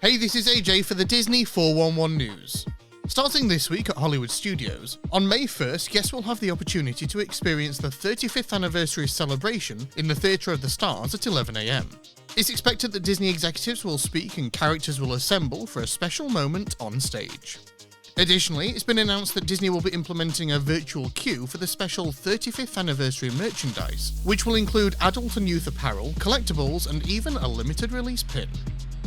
Hey, this is AJ for the Disney 411 News. Starting this week at Hollywood Studios, on May 1st, guests will have the opportunity to experience the 35th anniversary celebration in the Theatre of the Stars at 11 AM. It's expected that Disney executives will speak and characters will assemble for a special moment on stage. Additionally, it's been announced that Disney will be implementing a virtual queue for the special 35th anniversary merchandise, which will include adult and youth apparel, collectibles, and even a limited release pin.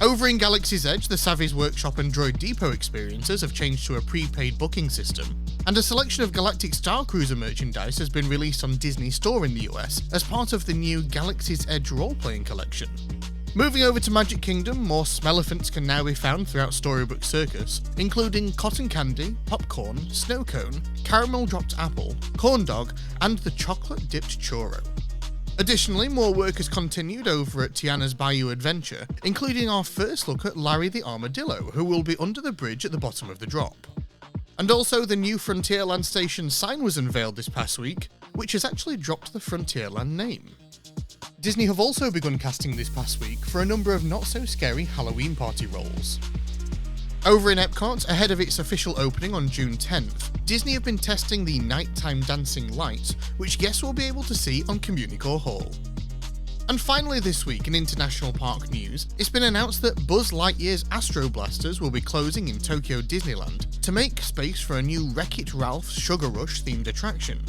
Over in Galaxy's Edge, the Savvy's Workshop and Droid Depot experiences have changed to a prepaid booking system, and a selection of Galactic Star Cruiser merchandise has been released on Disney Store in the US as part of the new Galaxy's Edge role-playing collection. Moving over to Magic Kingdom, more Smellephants can now be found throughout Storybook Circus, including cotton candy, popcorn, snow cone, caramel dropped apple, corn dog, and the chocolate dipped churro. Additionally, more work has continued over at Tiana's Bayou adventure, including our first look at Lari the Armadillo, who will be under the bridge at the bottom of the drop. And also, the new Frontierland Station sign was unveiled this past week, which has actually dropped the Frontierland name. Disney have also begun casting this past week for a number of not-so-scary Halloween party roles. Over in EPCOT, ahead of its official opening on June 10th, Disney have been testing the nighttime dancing lights, which guests will be able to see on Communicore Hall. And finally this week in international park news, it's been announced that Buzz Lightyear's Astro blasters will be closing in Tokyo Disneyland to make space for a new Wreck-It Ralph's Sugar Rush themed attraction.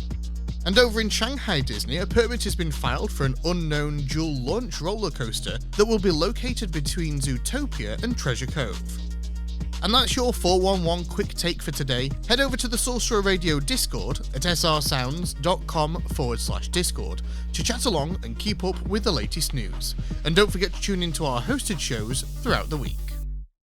And over in Shanghai Disney, a permit has been filed for an unknown dual launch roller coaster that will be located between Zootopia and Treasure Cove. And that's your 411 quick take for today. Head over to the Sorcerer Radio Discord at srsounds.com/Discord to chat along and keep up with the latest news. And don't forget to tune into our hosted shows throughout the week.